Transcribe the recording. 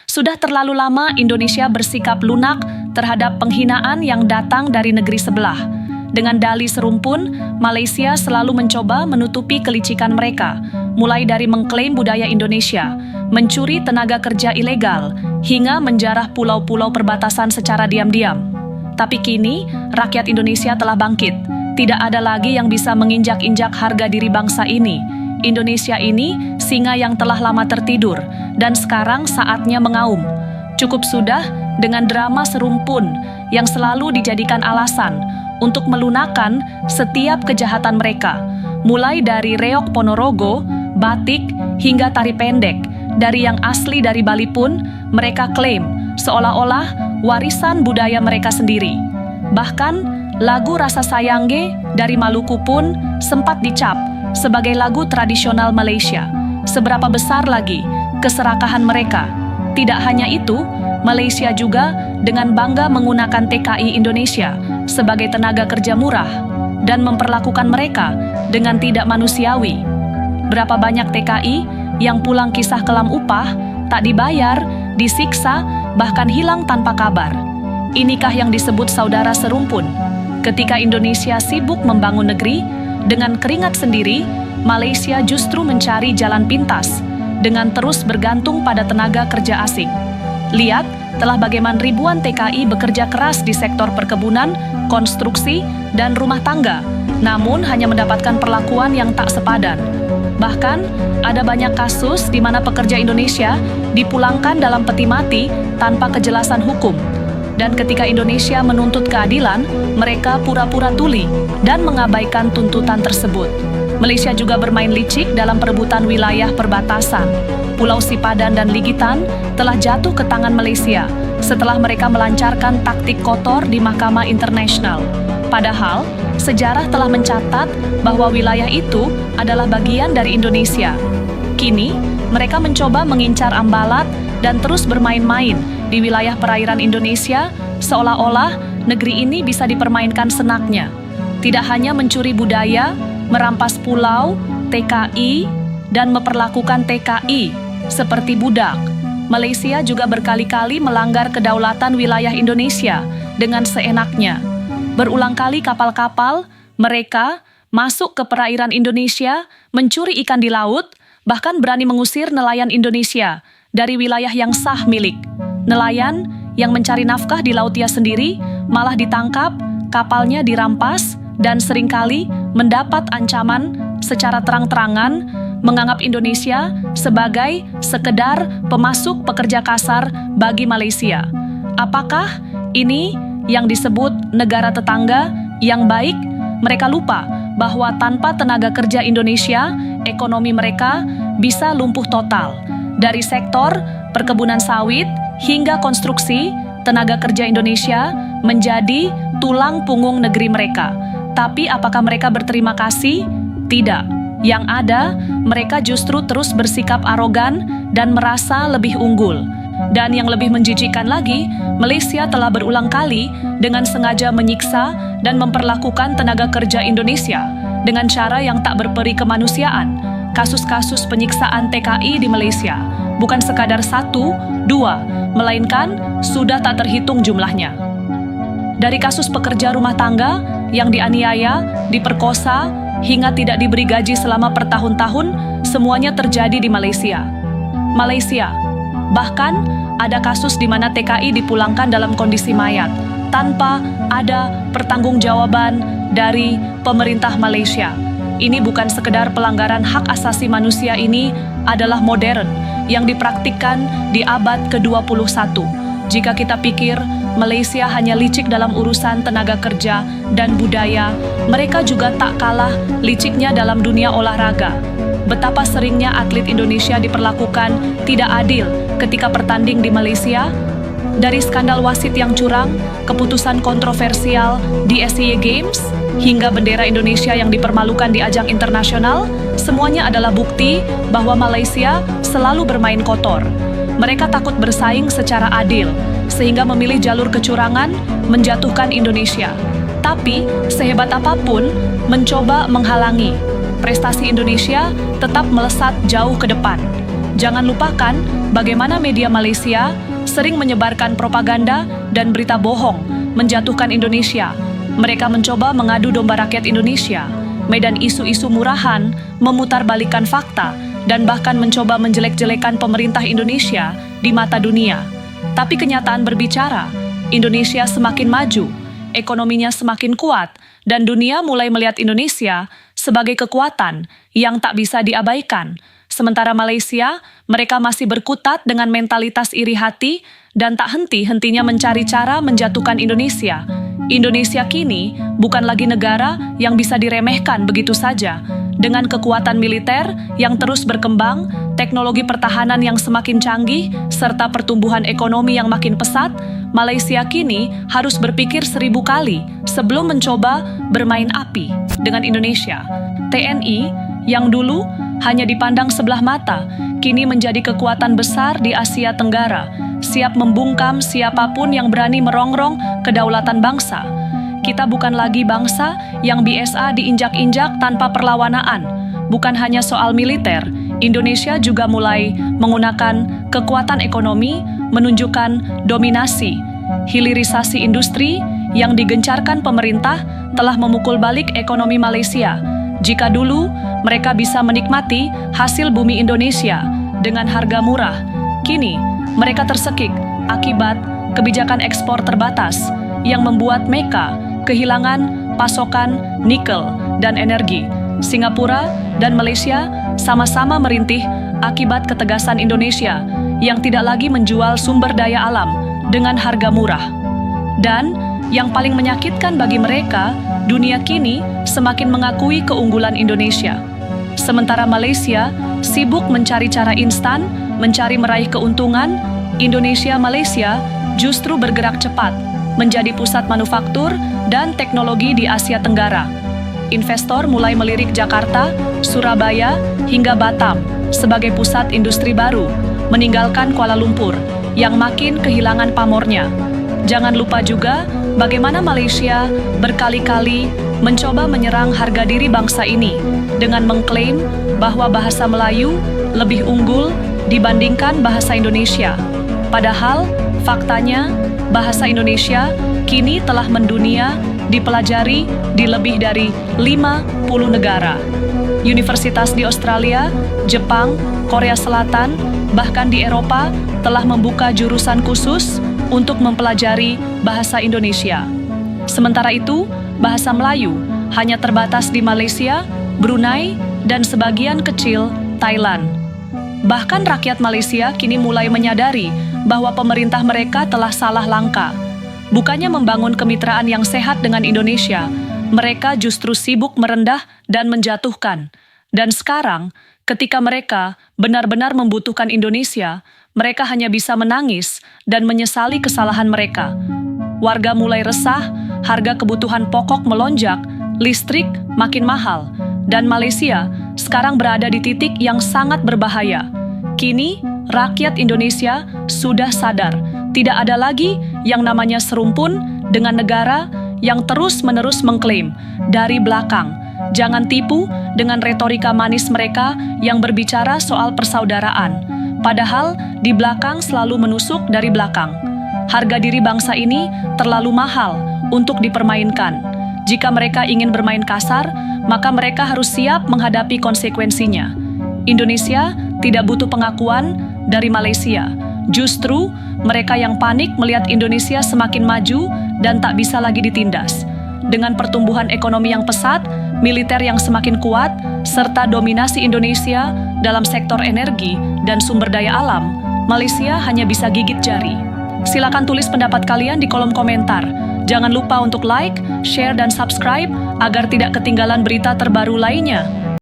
Sudah terlalu lama Indonesia bersikap lunak terhadap penghinaan yang datang dari negeri sebelah. Dengan dalih serumpun, Malaysia selalu mencoba menutupi kelicikan mereka, mulai dari mengklaim budaya Indonesia, mencuri tenaga kerja ilegal, hingga menjarah pulau-pulau perbatasan secara diam-diam. Tapi kini, rakyat Indonesia telah bangkit. Tidak ada lagi yang bisa menginjak-injak harga diri bangsa ini. Indonesia ini singa yang telah lama tertidur, dan sekarang saatnya mengaum. Cukup sudah dengan drama serumpun yang selalu dijadikan alasan untuk melunakkan setiap kejahatan mereka, mulai dari reog Ponorogo, batik, hingga tari pendek. Dari yang asli dari Bali pun, mereka klaim seolah-olah warisan budaya mereka sendiri. Bahkan, lagu Rasa Sayangge dari Maluku pun sempat dicap sebagai lagu tradisional Malaysia. Seberapa besar lagi keserakahan mereka? Tidak hanya itu, Malaysia juga dengan bangga menggunakan TKI Indonesia sebagai tenaga kerja murah dan memperlakukan mereka dengan tidak manusiawi. Berapa banyak TKI yang pulang kisah kelam upah, tak dibayar, disiksa, bahkan hilang tanpa kabar. Inikah yang disebut saudara serumpun? Ketika Indonesia sibuk membangun negeri, dengan keringat sendiri, Malaysia justru mencari jalan pintas dengan terus bergantung pada tenaga kerja asing. Lihat telah bagaimana ribuan TKI bekerja keras di sektor perkebunan, konstruksi, dan rumah tangga, namun hanya mendapatkan perlakuan yang tak sepadan. Bahkan, ada banyak kasus di mana pekerja Indonesia dipulangkan dalam peti mati tanpa kejelasan hukum. Dan ketika Indonesia menuntut keadilan, mereka pura-pura tuli dan mengabaikan tuntutan tersebut. Malaysia juga bermain licik dalam perebutan wilayah perbatasan. Pulau Sipadan dan Ligitan telah jatuh ke tangan Malaysia setelah mereka melancarkan taktik kotor di Mahkamah Internasional. Padahal, sejarah telah mencatat bahwa wilayah itu adalah bagian dari Indonesia. Kini, mereka mencoba mengincar ambalat dan terus bermain-main di wilayah perairan Indonesia, seolah-olah negeri ini bisa dipermainkan senaknya. Tidak hanya mencuri budaya, merampas pulau, TKI, dan memperlakukan TKI seperti budak. Malaysia juga berkali-kali melanggar kedaulatan wilayah Indonesia dengan seenaknya. Berulang kali kapal-kapal mereka masuk ke perairan Indonesia, mencuri ikan di laut, bahkan berani mengusir nelayan Indonesia dari wilayah yang sah milik. Nelayan yang mencari nafkah di lautnya sendiri malah ditangkap, kapalnya dirampas, dan seringkali mendapat ancaman secara terang-terangan menganggap Indonesia sebagai sekedar pemasok pekerja kasar bagi Malaysia. Apakah ini yang disebut negara tetangga yang baik? Mereka lupa bahwa tanpa tenaga kerja Indonesia, ekonomi mereka bisa lumpuh total. Dari sektor perkebunan sawit hingga konstruksi, tenaga kerja Indonesia menjadi tulang punggung negeri mereka. Tapi apakah mereka berterima kasih? Tidak. Yang ada, mereka justru terus bersikap arogan dan merasa lebih unggul. Dan yang lebih menjijikkan lagi, Malaysia telah berulang kali dengan sengaja menyiksa dan memperlakukan tenaga kerja Indonesia dengan cara yang tak berperi kemanusiaan. Kasus-kasus penyiksaan TKI di Malaysia bukan sekadar 1, 2, melainkan sudah tak terhitung jumlahnya. Dari kasus pekerja rumah tangga yang dianiaya, diperkosa, hingga tidak diberi gaji selama bertahun-tahun, semuanya terjadi di Malaysia. Bahkan ada kasus di mana TKI dipulangkan dalam kondisi mayat, tanpa ada pertanggungjawaban dari pemerintah Malaysia. Ini bukan sekedar pelanggaran hak asasi manusia, ini adalah modern yang dipraktikkan di abad ke-21. Jika kita pikir Malaysia hanya licik dalam urusan tenaga kerja dan budaya, mereka juga tak kalah liciknya dalam dunia olahraga. Betapa seringnya atlet Indonesia diperlakukan tidak adil ketika bertanding di Malaysia. Dari skandal wasit yang curang, keputusan kontroversial di SEA Games, hingga bendera Indonesia yang dipermalukan di ajang internasional, semuanya adalah bukti bahwa Malaysia selalu bermain kotor. Mereka takut bersaing secara adil, sehingga memilih jalur kecurangan menjatuhkan Indonesia. Tapi, sehebat apapun, mencoba menghalangi. Prestasi Indonesia tetap melesat jauh ke depan. Jangan lupakan bagaimana media Malaysia sering menyebarkan propaganda dan berita bohong menjatuhkan Indonesia. Mereka mencoba mengadu domba rakyat Indonesia, medan isu-isu murahan, memutarbalikkan fakta, dan bahkan mencoba menjelek-jelekan pemerintah Indonesia di mata dunia. Tapi kenyataan berbicara, Indonesia semakin maju, ekonominya semakin kuat, dan dunia mulai melihat Indonesia sebagai kekuatan yang tak bisa diabaikan. Sementara Malaysia, mereka masih berkutat dengan mentalitas iri hati dan tak henti-hentinya mencari cara menjatuhkan Indonesia. Indonesia kini bukan lagi negara yang bisa diremehkan begitu saja. Dengan kekuatan militer yang terus berkembang, teknologi pertahanan yang semakin canggih, serta pertumbuhan ekonomi yang makin pesat, Malaysia kini harus berpikir 1000 kali sebelum mencoba bermain api dengan Indonesia. TNI yang dulu hanya dipandang sebelah mata, kini menjadi kekuatan besar di Asia Tenggara, siap membungkam siapapun yang berani merongrong kedaulatan bangsa. Kita bukan lagi bangsa yang biasa diinjak-injak tanpa perlawanan. Bukan hanya soal militer, Indonesia juga mulai menggunakan kekuatan ekonomi, menunjukkan dominasi. Hilirisasi industri yang digencarkan pemerintah telah memukul balik ekonomi Malaysia. Jika dulu mereka bisa menikmati hasil bumi Indonesia dengan harga murah, kini mereka tersekik akibat kebijakan ekspor terbatas yang membuat mereka kehilangan pasokan nikel dan energi. Singapura dan Malaysia sama-sama merintih akibat ketegasan Indonesia yang tidak lagi menjual sumber daya alam dengan harga murah. Dan yang paling menyakitkan bagi mereka, dunia kini semakin mengakui keunggulan Indonesia. Sementara Malaysia sibuk mencari cara instan, mencari meraih keuntungan, Indonesia-Malaysia justru bergerak cepat, menjadi pusat manufaktur dan teknologi di Asia Tenggara. Investor mulai melirik Jakarta, Surabaya, hingga Batam sebagai pusat industri baru, meninggalkan Kuala Lumpur yang makin kehilangan pamornya. Jangan lupa juga bagaimana Malaysia berkali-kali mencoba menyerang harga diri bangsa ini dengan mengklaim bahwa bahasa Melayu lebih unggul dibandingkan bahasa Indonesia. Padahal, faktanya bahasa Indonesia kini telah mendunia dipelajari di lebih dari 50 negara. Universitas di Australia, Jepang, Korea Selatan, bahkan di Eropa telah membuka jurusan khusus untuk mempelajari bahasa Indonesia. Sementara itu, bahasa Melayu hanya terbatas di Malaysia, Brunei, dan sebagian kecil Thailand. Bahkan rakyat Malaysia kini mulai menyadari bahwa pemerintah mereka telah salah langkah. Bukannya membangun kemitraan yang sehat dengan Indonesia, mereka justru sibuk merendah dan menjatuhkan. Dan sekarang, ketika mereka benar-benar membutuhkan Indonesia, mereka hanya bisa menangis dan menyesali kesalahan mereka. Warga mulai resah, harga kebutuhan pokok melonjak, listrik makin mahal, dan Malaysia sekarang berada di titik yang sangat berbahaya. Kini, rakyat Indonesia sudah sadar, tidak ada lagi yang namanya serumpun dengan negara yang terus-menerus mengklaim dari belakang. Jangan tipu dengan retorika manis mereka yang berbicara soal persaudaraan. Padahal di belakang selalu menusuk dari belakang. Harga diri bangsa ini terlalu mahal untuk dipermainkan. Jika mereka ingin bermain kasar, maka mereka harus siap menghadapi konsekuensinya. Indonesia tidak butuh pengakuan dari Malaysia. Justru mereka yang panik melihat Indonesia semakin maju dan tak bisa lagi ditindas. Dengan pertumbuhan ekonomi yang pesat, militer yang semakin kuat, serta dominasi Indonesia dalam sektor energi dan sumber daya alam, Malaysia hanya bisa gigit jari. Silakan tulis pendapat kalian di kolom komentar. Jangan lupa untuk like, share, dan subscribe agar tidak ketinggalan berita terbaru lainnya.